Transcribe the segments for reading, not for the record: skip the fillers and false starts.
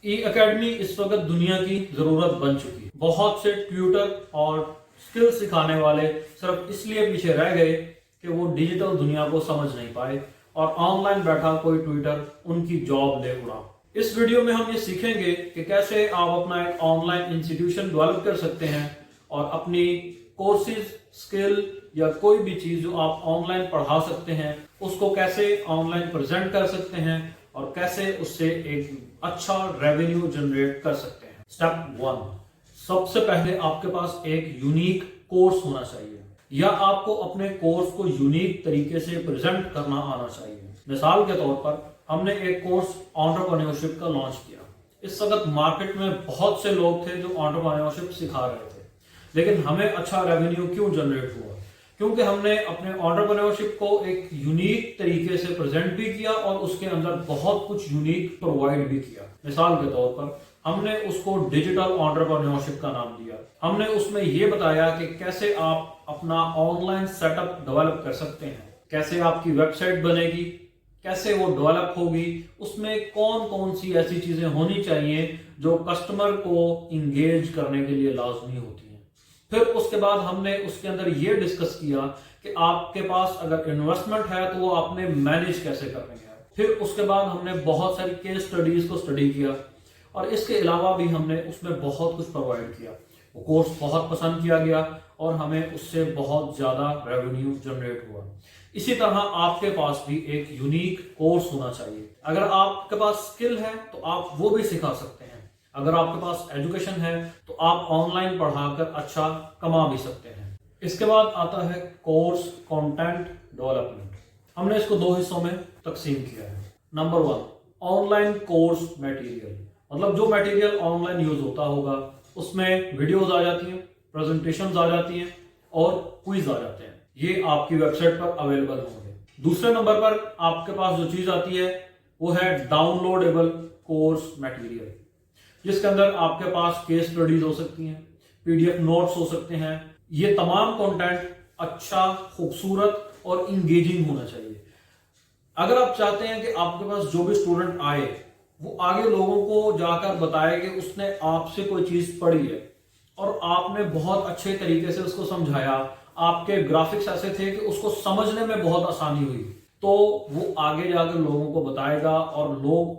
ای academy اس وقت دنیا کی ضرورت بن چکی ہے۔ بہت سے ٹیوٹر اور سکل سکھانے والے صرف اس لیے پیچھے رہ گئے کہ وہ ڈیجیٹل دنیا کو سمجھ نہیں پائے اور آن لائن بیٹھا کوئی ٹویٹر ان کی جاب لے اڑا۔ اس ویڈیو میں ہم یہ سیکھیں گے کہ کیسے آپ اپنا ایک آن لائن انسٹیٹیوشن ڈیولپ کر سکتے ہیں اور اپنی کورسز، سکل یا کوئی بھی چیز جو آپ آن لائن پڑھا سکتے ہیں اس کو کیسے آن لائن پریزنٹ کر سکتے ہیں اور کیسے اس سے ایک اچھا ریونیو جنریٹ کر سکتے ہیں۔ سٹیپ 1، سب سے پہلے آپ کے پاس ایک یونیک کورس ہونا چاہیے یا آپ کو اپنے کورس کو یونیک طریقے سے پریزنٹ کرنا آنا چاہیے۔ مثال کے طور پر ہم نے ایک کورس انٹرپرینیورشپ کا لانچ کیا۔ اس وقت مارکیٹ میں بہت سے لوگ تھے جو انٹرپرینیورشپ سکھا رہے تھے، لیکن ہمیں اچھا ریونیو کیوں جنریٹ ہوا؟ کیونکہ ہم نے اپنے انٹرپرینیورشپ کو ایک یونیک طریقے سے پریزنٹ بھی کیا اور اس کے اندر بہت کچھ یونیک پرووائڈ بھی کیا۔ مثال کے طور پر ہم نے اس کو ڈیجیٹل انٹرپرینیورشپ کا نام دیا۔ ہم نے اس میں یہ بتایا کہ کیسے آپ اپنا online setup develop کر سکتے ہیں، کیسے آپ کی ویب سائٹ بنے گی، کیسے وہ ڈیولپ ہوگی، اس میں کون کون سی ایسی چیزیں ہونی چاہیے جو کسٹمر کو انگیج کرنے کے لیے لازمی ہوتی ہیں۔ پھر اس کے بعد ہم نے اس کے اندر یہ ڈسکس کیا کہ آپ کے پاس اگر انویسٹمنٹ ہے تو وہ آپ نے مینیج کیسے کرنی ہے۔ پھر اس کے بعد ہم نے بہت ساری کیس سٹڈیز کو اسٹڈی کیا اور اس کے علاوہ بھی ہم نے اس میں بہت کچھ پرووائڈ کیا۔ وہ کورس بہت پسند کیا گیا اور ہمیں اس سے بہت زیادہ ریونیو جنریٹ ہوا۔ اسی طرح آپ کے پاس بھی ایک یونیک کورس ہونا چاہیے۔ اگر آپ کے پاس سکل ہے تو آپ وہ بھی سکھا سکتے ہیں۔ اگر آپ کے پاس ایجوکیشن ہے تو آپ آن لائن پڑھا کر اچھا کما بھی سکتے ہیں۔ اس کے بعد آتا ہے کورس کنٹینٹ ڈیولپمنٹ۔ ہم نے اس کو 2 حصوں میں تقسیم کیا ہے۔ Number 1، on line course material, مطلب جو میٹیریل آن لائن یوز ہوتا ہوگا اس میں ویڈیوز آ جاتی ہیں، پریزنٹیشنز آ جاتی ہیں اور کوئز آ جاتے ہیں، یہ آپ کی ویب سائٹ پر اویلیبل ہوں گے۔ دوسرے نمبر پر آپ کے پاس جو چیز آتی ہے وہ ہے ڈاؤن لوڈیبل کورس میٹیریل، جس کے اندر آپ کے پاس کیس اسٹڈیز ہو سکتی ہیں، PDF نوٹس ہو سکتے ہیں۔ یہ تمام کنٹینٹ اچھا، خوبصورت اور انگیجنگ ہونا چاہیے۔ اگر آپ چاہتے ہیں کہ آپ کے پاس جو بھی اسٹوڈنٹ آئے وہ آگے لوگوں کو جا کر بتائے کہ اس نے آپ سے کوئی چیز پڑھی ہے اور آپ نے بہت اچھے طریقے سے اس کو سمجھایا، آپ کے گرافکس ایسے تھے کہ اس کو سمجھنے میں بہت آسانی ہوئی، تو وہ آگے جا کر لوگوں کو بتائے گا اور لوگ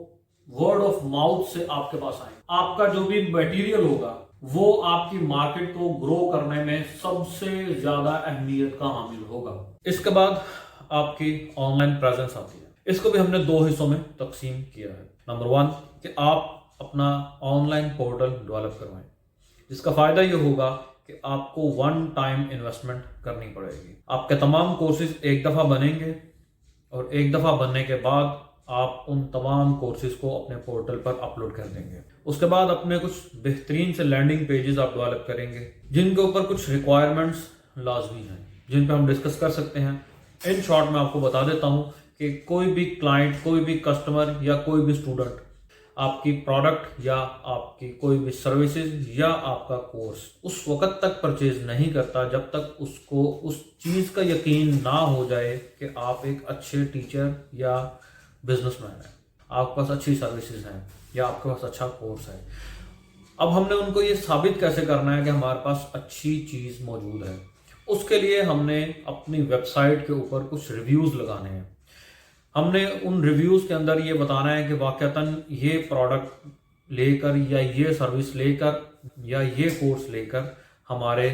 ورڈ آف ماؤتھ سے آپ کے پاس آئیں۔ آپ کا جو بھی میٹیریل ہوگا وہ آپ کی مارکیٹ کو گرو کرنے میں سب سے زیادہ اہمیت کا حامل ہوگا۔ اس کے بعد آپ کی آن لائن پریزنس آتی ہے۔ اس کو بھی ہم نے 2 حصوں میں تقسیم کیا ہے۔ نمبر 1 کہ آپ اپنا آن لائن پورٹل ڈیولپ کروائیں، جس کا فائدہ یہ ہوگا کہ آپ کو 1 ٹائم انویسٹمنٹ کرنی پڑے گی۔ آپ کے تمام کورسز ایک دفعہ بنیں گے اور ایک دفعہ بننے کے بعد آپ ان تمام کورسز کو اپنے پورٹل پر اپلوڈ کر دیں گے۔ اس کے بعد اپنے کچھ بہترین سے لینڈنگ پیجز آپ ڈیولپ کریں گے جن کے اوپر کچھ ریکوائرمنٹس لازمی ہیں جن پہ ہم ڈسکس کر سکتے ہیں۔ ان شارٹ میں آپ کو بتا دیتا ہوں کہ کوئی بھی کلائنٹ، کوئی بھی کسٹمر یا کوئی بھی اسٹوڈنٹ آپ کی پروڈکٹ یا آپ کی کوئی بھی سروسز یا آپ کا کورس اس وقت تک پرچیز نہیں کرتا جب تک اس کو اس چیز کا یقین نہ ہو جائے کہ آپ ایک اچھے ٹیچر یا بزنس مین ہیں، آپ کے پاس اچھی سروسز ہیں یا آپ کے پاس اچھا کورس ہے۔ اب ہم نے ان کو یہ ثابت کیسے کرنا ہے کہ ہمارے پاس اچھی چیز موجود ہے؟ اس کے لیے ہم نے اپنی ویب سائٹ کے اوپر کچھ ریویوز لگانے ہیں۔ ہم نے ان ریویوز کے اندر یہ بتانا ہے کہ واقعتاً یہ پروڈکٹ لے کر یا یہ سروس لے کر یا یہ کورس لے کر ہمارے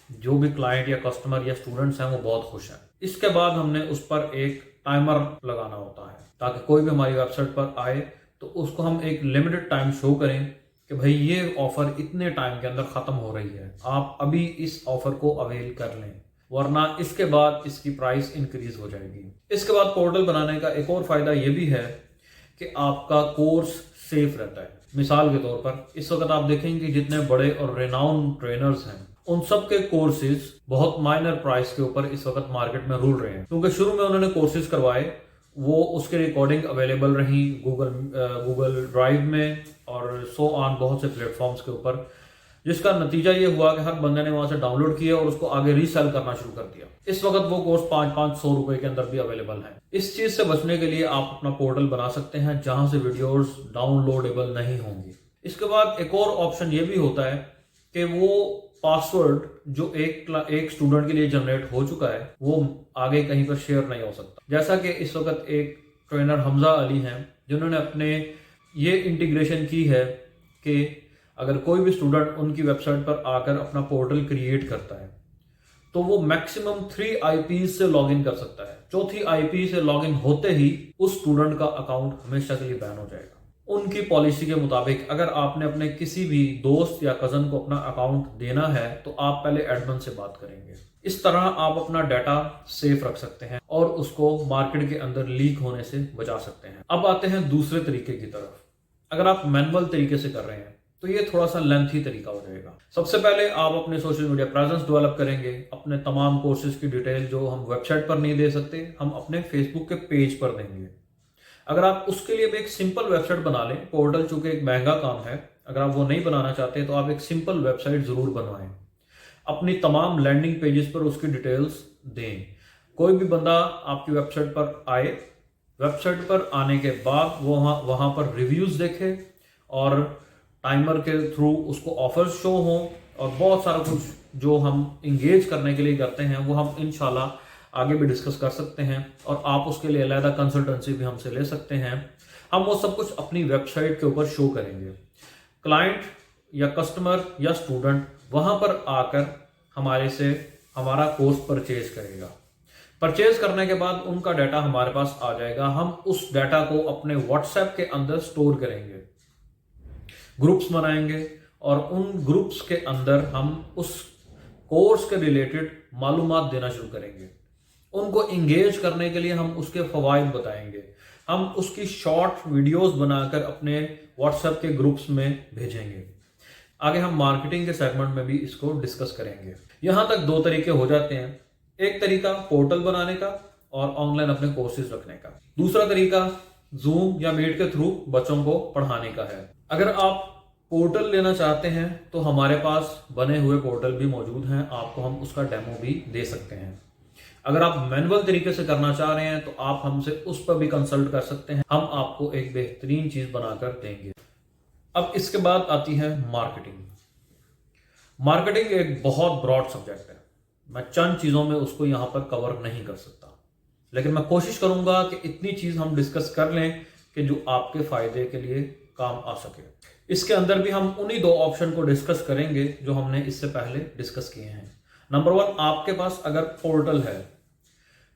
جو بھی کلائنٹ یا کسٹمر یا اسٹوڈنٹس ہیں وہ بہت خوش ہیں۔ اس کے بعد ہم نے اس پر ایک ٹائمر لگانا ہوتا ہے تاکہ کوئی بھی ہماری ویب سائٹ پر آئے تو اس کو ہم ایک لمیٹڈ ٹائم شو کریں کہ بھائی یہ آفر اتنے ٹائم کے اندر ختم ہو رہی ہے، آپ ابھی اس آفر کو اویل کر لیں ورنہ اس کے بعد اس کی پرائس انکریز ہو جائے گی۔ اس کے بعد پورٹل بنانے کا ایک اور فائدہ یہ بھی ہے کہ آپ کا کورس سیف رہتا ہے۔ مثال کے طور پر اس وقت آپ دیکھیں کہ جتنے بڑے اور ریناؤن ٹرینرز ہیں ان سب کے کورسز بہت مائنر پرائس کے اوپر اس وقت مارکیٹ میں رول رہے ہیں، کیونکہ شروع میں انہوں نے کورسز کروائے، وہ اس کے ریکارڈنگ اویلیبل رہیں گوگل ڈرائیو میں اور سو آن بہت سے پلیٹ فارمز کے اوپر، جس کا نتیجہ یہ ہوا کہ ہر بندے نے وہاں سے ڈاؤن لوڈ کیا اور اس کو آگے ری سیل کرنا شروع کر دیا. اس وقت وہ کورس 500 روپے کے اندر بھی اویلیبل ہے. اس چیز سے بچنے کے لیے آپ اپنا پورٹل بنا سکتے ہیں جہاں سے ویڈیوز ڈاؤن لوڈیبل نہیں ہوں گی. اس کے بعد ایک اور آپشن یہ بھی ہوتا ہے کہ وہ پاسورڈ جو ایک اسٹوڈنٹ کے لیے جنریٹ ہو چکا ہے وہ آگے کہیں پر شیئر نہیں ہو سکتا. جیسا کہ اس وقت ایک ٹرینر حمزہ علی ہیں جنہوں نے اپنے یہ انٹیگریشن کی ہے کہ اگر کوئی بھی اسٹوڈنٹ ان کی ویب سائٹ پر آ کر اپنا پورٹل کریٹ کرتا ہے تو وہ میکسیمم 3 IP سے لاگ ان کر سکتا ہے. چوتھی IP سے لاگ ان ہوتے ہی اس اسٹوڈنٹ کا اکاؤنٹ ہمیشہ کے لیے بین ہو جائے گا. ان کی پالیسی کے مطابق اگر آپ نے اپنے کسی بھی دوست یا کزن کو اپنا اکاؤنٹ دینا ہے تو آپ پہلے ایڈمن سے بات کریں گے. اس طرح آپ اپنا ڈیٹا سیف رکھ سکتے ہیں اور اس کو مارکیٹ کے اندر لیک ہونے سے بچا سکتے ہیں. اب آتے ہیں دوسرے طریقے کی طرف. اگر آپ مینول طریقے سے کر رہے ہیں تو یہ تھوڑا سا لینتھی طریقہ ہو جائے گا. سب سے پہلے آپ اپنے سوشل میڈیا پریزنس ڈیولپ کریں گے. اپنے تمام کورسز کی ڈیٹیل جو ہم ویب سائٹ پر نہیں دے سکتے ہم اپنے فیس بک کے پیج پر دیں گے. اگر آپ اس کے لیے بھی ایک سمپل ویب سائٹ بنا لیں، پورٹل چونکہ ایک مہنگا کام ہے، اگر آپ وہ نہیں بنانا چاہتے تو آپ ایک سمپل ویب سائٹ ضرور بنوائیں. اپنی تمام لینڈنگ پیجز پر اس کی ڈیٹیلز دیں. کوئی بھی بندہ آپ کی ویب سائٹ پر آئے، ویب سائٹ پر آنے کے بعد وہ وہاں پر ریویوز دیکھے اور ٹائمر کے تھرو اس کو آفرز شو ہوں اور بہت سارا کچھ جو ہم انگیج کرنے کے لیے کرتے ہیں وہ ہم انشاءاللہ آگے بھی ڈسکس کر سکتے ہیں اور آپ اس کے لیے علیحدہ کنسلٹنسی بھی ہم سے لے سکتے ہیں. ہم وہ سب کچھ اپنی ویب سائٹ کے اوپر شو کریں گے. کلائنٹ یا کسٹمر یا اسٹوڈنٹ وہاں پر آ کر ہمارے سے ہمارا کورس پرچیز کرے گا. پرچیز کرنے کے بعد ان کا ڈیٹا ہمارے پاس آ جائے گا. ہم اس ڈیٹا کو اپنے واٹس ایپ کے اندر سٹور کریں گے، گروپس بنائیں گے اور ان گروپس کے اندر ہم اس کورس کے ریلیٹڈ معلومات دینا شروع کریں گے. ان کو انگیج کرنے کے لیے ہم اس کے فوائد بتائیں گے. ہم اس کی شارٹ ویڈیوز بنا کر اپنے واٹس ایپ کے گروپس میں بھیجیں گے. آگے ہم مارکیٹنگ کے سیگمنٹ میں بھی اس کو ڈسکس کریں گے. یہاں تک 2 طریقے ہو جاتے ہیں. ایک طریقہ پورٹل بنانے کا اور آن لائن اپنے کورسز رکھنے کا. دوسرا طریقہ زوم یا میٹ کے تھرو بچوں کو پڑھانے کا ہے. اگر آپ پورٹل لینا چاہتے ہیں تو ہمارے پاس بنے ہوئے پورٹل بھی موجود ہیں، آپ کو ہم اس کا ڈیمو بھی دے سکتے ہیں. اگر آپ مینول طریقے سے کرنا چاہ رہے ہیں تو آپ ہم سے اس پر بھی کنسلٹ کر سکتے ہیں. ہم آپ کو ایک بہترین چیز بنا کر دیں گے. اب اس کے بعد آتی ہے مارکیٹنگ. مارکیٹنگ ایک بہت براڈ سبجیکٹ ہے. میں چند چیزوں میں اس کو یہاں پر کور نہیں کر سکتا، لیکن میں کوشش کروں گا کہ اتنی چیز ہم ڈسکس کر لیں کہ جو آپ کے فائدے کے لیے کام آ سکے. اس کے اندر بھی ہم انہی 2 آپشن کو ڈسکس کریں گے جو ہم نے اس سے پہلے ڈسکس کیے ہیں. نمبر 1، آپ کے پاس اگر پورٹل ہے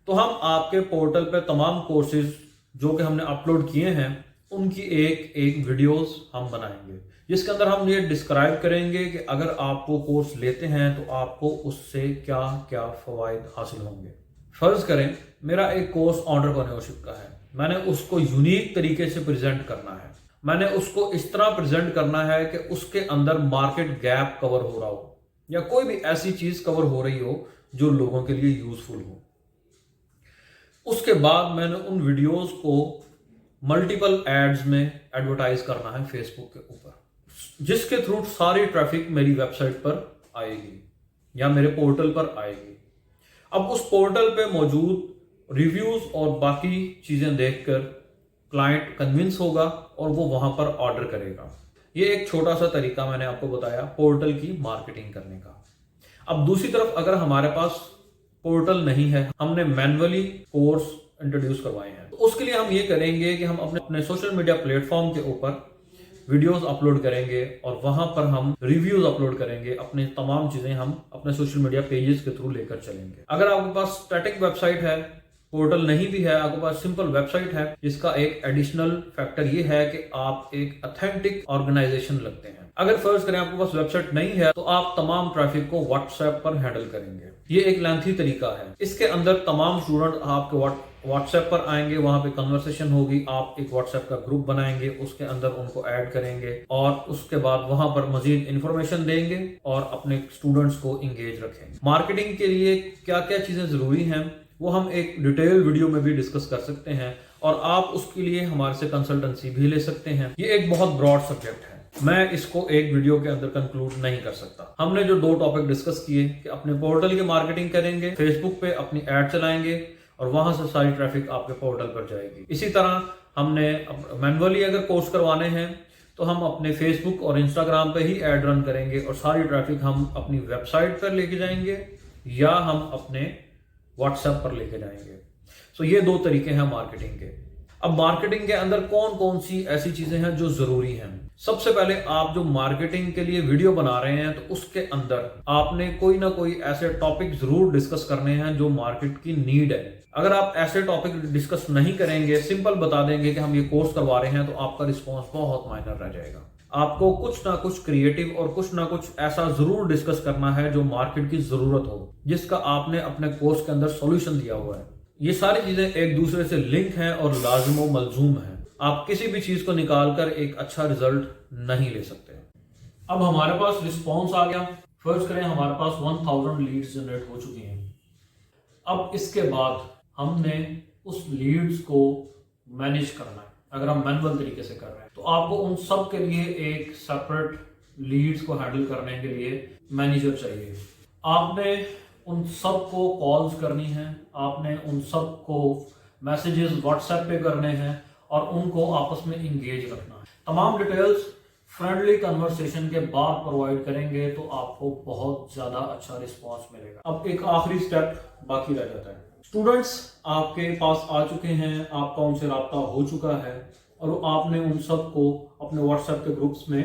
تو ہم آپ کے پورٹل پہ تمام کورسز جو کہ ہم نے اپلوڈ کیے ہیں ان کی ایک ویڈیوز ہم بنائیں گے، جس کے اندر ہم یہ ڈسکرائب کریں گے کہ اگر آپ وہ کورس لیتے ہیں تو آپ کو اس سے کیا کیا فوائد حاصل ہوں گے. فرض کریں میرا ایک کورس انٹرپرینیورشپ کا ہے، میں نے اس کو یونیک طریقے سے پریزنٹ کرنا ہے. میں نے اس کو اس طرح پریزنٹ کرنا ہے کہ اس کے اندر مارکیٹ گیپ کور ہو رہا ہو یا کوئی بھی ایسی چیز کور ہو رہی ہو جو لوگوں کے لیے یوزفل ہو. اس کے بعد میں نے ان ویڈیوز کو ملٹیپل ایڈز میں ایڈورٹائز کرنا ہے فیس بک کے اوپر، جس کے تھرو ساری ٹریفک میری ویب سائٹ پر آئے گی یا میرے پورٹل پر آئے گی. اب اس پورٹل پہ موجود ریویوز اور باقی چیزیں دیکھ کر کلائنٹ کنونس ہوگا اور وہ وہاں پر آرڈر کرے گا. یہ ایک چھوٹا سا طریقہ میں نے آپ کو بتایا پورٹل کی مارکیٹنگ کرنے کا. اب دوسری طرف اگر ہمارے پاس پورٹل نہیں ہے، ہم نے مینولی کورس انٹروڈیوس کروائے ہیں، تو اس کے لیے ہم یہ کریں گے کہ ہم اپنے سوشل میڈیا پلیٹ فارم کے اوپر ویڈیوز اپلوڈ کریں گے اور وہاں پر ہم ریویوز اپلوڈ کریں گے. اپنے تمام چیزیں ہم اپنے سوشل میڈیا پیجز کے تھرو لے کر چلیں گے. اگر آپ کے پاس اسٹیٹک ویب سائٹ ہے، پورٹل نہیں بھی ہے، آپ کے پاس سمپل ویب سائٹ ہے، جس کا ایک ایڈیشنل فیکٹر یہ ہے کہ آپ ایک اتھینٹک آرگنائزیشن لگتے ہیں. اگر فرض کریں آپ کے پاس ویب سائٹ نہیں ہے تو آپ تمام ٹریفک کو واٹس ایپ پر ہینڈل کریں گے. یہ ایک لینتھی طریقہ ہے. اس کے اندر تمام اسٹوڈنٹ آپ کے واٹس ایپ پر آئیں گے، وہاں پہ کنورسیشن ہوگی، آپ ایک واٹس ایپ کا گروپ بنائیں گے، اس کے اندر ان کو ایڈ کریں گے اور اس کے بعد وہاں پر مزید انفارمیشن دیں گے اور اپنے اسٹوڈنٹس کو انگیج رکھیں گے. مارکیٹنگ کے لیے کیا کیا چیزیں ضروری ہیں وہ ہم ایک ڈیٹیل ویڈیو میں بھی ڈسکس کر سکتے ہیں اور آپ اس کے لیے ہمارے سے کنسلٹنسی بھی لے سکتے ہیں. یہ ایک بہت براڈ سبجیکٹ ہے. میں اس کو ایک ویڈیو کے اندر کنکلوڈ نہیں کر سکتا. ہم نے جو 2 ٹاپک ڈسکس کیے کہ اپنے پورٹل کی مارکیٹنگ کریں گے, فیس بک پہ اپنی ایڈ چلائیں گے اور وہاں سے ساری ٹریفک آپ کے پورٹل پر جائے گی. اسی طرح ہم نے مینولی اگر پوسٹ کروانے ہیں تو ہم اپنے فیس بک اور انسٹاگرام پہ ہی ایڈ رن کریں گے اور ساری ٹریفک ہم اپنی ویب سائٹ پر لے کے جائیں گے یا ہم اپنے واٹس ایپ پر لے کے جائیں گے. سو یہ 2 طریقے ہیں مارکیٹنگ کے. اب مارکیٹنگ کے اندر کون کون سی ایسی چیزیں ہیں جو ضروری ہیں؟ سب سے پہلے آپ جو مارکیٹنگ کے لیے ویڈیو بنا رہے ہیں تو اس کے اندر آپ نے کوئی نہ کوئی ایسے ٹاپک ضرور ڈسکس کرنے ہیں جو مارکیٹ کی نیڈ ہے. اگر آپ ایسے ٹاپک ڈسکس نہیں کریں گے, سمپل بتا دیں گے کہ ہم یہ کورس کروا رہے ہیں, تو آپ کا رسپانس بہت مائنر رہ جائے گا. آپ کو کچھ نہ کچھ کریٹو اور کچھ نہ کچھ ایسا ضرور ڈسکس کرنا ہے جو مارکیٹ کی ضرورت ہو, جس کا آپ نے اپنے کورس کے اندر سولوشن دیا ہوا ہے. یہ ساری چیزیں ایک دوسرے سے لنک ہیں اور لازم و ملزوم ہیں. آپ کسی بھی چیز کو نکال کر ایک اچھا رزلٹ نہیں لے سکتے. اب ہمارے پاس رسپانس آ گیا. فرض کریں ہمارے پاس 1000 لیڈز جنریٹ ہو چکی ہیں. اب اس کے بعد ہم نے اس لیڈز کو مینیج کرنا ہے. اگر ہم مینول طریقے سے کر رہے ہیں تو آپ کو ان سب کے لیے ایک سیپریٹ لیڈز کو ہینڈل کرنے کے لیے مینیجر چاہیے. آپ نے ان سب کو کالز کرنی ہیں, آپ نے ان سب کو میسیجز واٹس ایپ پہ کرنے ہیں اور ان کو آپس میں انگیج رکھنا ہے. تمام ڈیٹیلز فرینڈلی کنورسیشن کے بعد پرووائڈ کریں گے تو آپ کو بہت زیادہ اچھا رسپانس ملے گا. اب ایک آخری سٹیپ باقی رہ جاتا ہے. اسٹوڈنٹس آپ کے پاس آ چکے ہیں, آپ کا ان سے رابطہ ہو چکا ہے اور آپ نے ان سب کو اپنے واٹس ایپ کے گروپس میں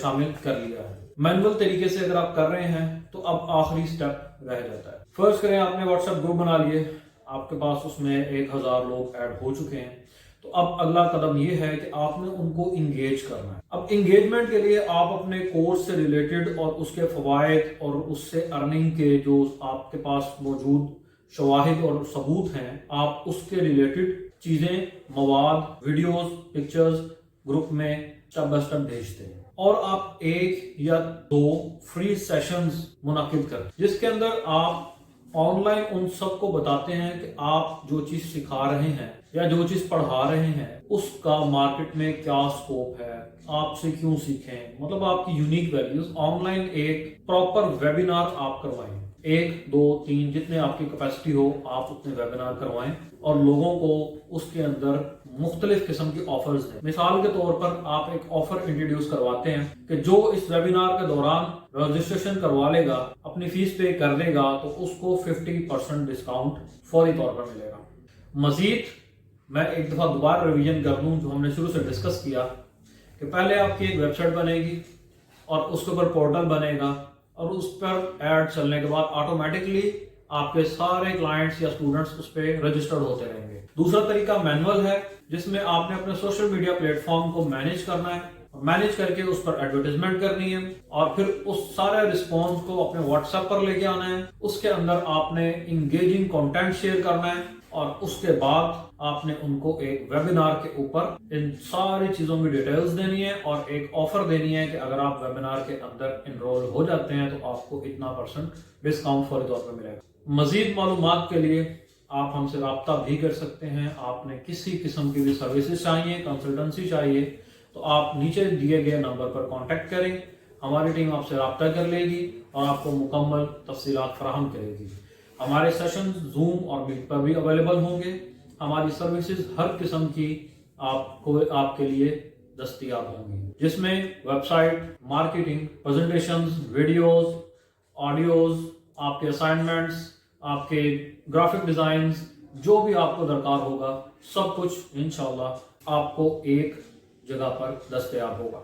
شامل کر لیا ہے. مینول طریقے سے اگر آپ کر رہے ہیں تو اب آخری سٹیپ رہ جاتا ہے. فرض کریں آپ نے واٹس ایپ گروپ بنا لیے, آپ کے پاس اس میں 1000 لوگ ایڈ ہو چکے ہیں. تو اب اگلا قدم یہ ہے کہ آپ نے ان کو انگیج کرنا ہے. اب انگیجمنٹ کے لیے آپ اپنے کورس سے ریلیٹڈ اور اس کے فوائد اور اس سے ارننگ کے جو آپ کے پاس موجود شواہد اور ثبوت ہیں, آپ اس کے ریلیٹڈ چیزیں, مواد, ویڈیوز, پکچرز گروپ میں اسٹیپ بائی اسٹیپ بھیجتے ہیں اور آپ 1 یا 2 فری سیشنز منعقد کریں جس کے اندر آپ آن لائن ان سب کو بتاتے ہیں کہ آپ جو چیز سکھا رہے ہیں یا جو چیز پڑھا رہے ہیں اس کا مارکیٹ میں کیا سکوپ ہے, آپ سے کیوں سیکھیں, مطلب آپ کی یونیک ویلیوز. آن لائن ایک پراپر ویبینار آپ کروائیں, 1 2 3 جتنے آپ کی کیپیسٹی ہو آپ اتنے ویبینار کروائیں اور لوگوں کو اس کے اندر مختلف قسم کی آفرز دیں. مثال کے طور پر آپ ایک آفر انٹروڈیوس کرواتے ہیں کہ جو اس ویبینار کے دوران رجسٹریشن کروا لے گا, اپنی فیس پے کر دے گا, تو اس کو 50% ڈسکاؤنٹ فوری طور پر ملے گا. مزید میں ایک دفعہ دوبارہ ریویژن کر دوں جو ہم نے شروع سے ڈسکس کیا کہ پہلے آپ کی ایک ویب سائٹ بنے گی اور اس کے اوپر پورٹل بنے گا اور اس پر ایڈ چلنے کے بعد آٹومیٹکلی آپ کے سارے کلائنٹس یا اسٹوڈنٹس اس پہ رجسٹرڈ ہوتے رہیں گے. دوسرا طریقہ مینول ہے جس میں آپ نے اپنے سوشل میڈیا پلیٹ فارم کو مینیج کرنا ہے, مینیج کر کے اس پر ایڈورٹیزمنٹ کرنی ہے اور پھر اس سارے رسپانس کو اپنے واٹس ایپ پر لے کے آنا ہے. اس کے اندر آپ نے انگیجنگ کنٹینٹ شیئر کرنا ہے اور اس کے بعد آپ نے ان کو ایک ویبینار کے اوپر ان ساری چیزوں کی ڈیٹیلز دینی ہے اور ایک آفر دینی ہے کہ اگر آپ ویبینار کے اندر انرول ہو جاتے ہیں تو آپ کو اتنا % ڈسکاؤنٹ فوری طور پر ملے گا. مزید معلومات کے لیے آپ ہم سے رابطہ بھی کر سکتے ہیں. آپ نے کسی قسم کی بھی سروسز چاہیے, کنسلٹنسی چاہیے, تو آپ نیچے دیے گئے نمبر پر کانٹیکٹ کریں. ہماری ٹیم آپ سے رابطہ کر لے گی اور آپ کو مکمل تفصیلات فراہم کرے گی. ہمارے سیشن زوم اور میٹ پر بھی اویلیبل ہوں گے. ہماری سروسز ہر قسم کی آپ کے لیے دستیاب ہوں گی, جس میں website, marketing, presentations, videos, audios, آپ کے اسائنمنٹس, آپ کے گرافک ڈیزائنز, جو بھی آپ کو درکار ہوگا سب کچھ انشاءاللہ آپ کو ایک جگہ پر دستیاب ہوگا.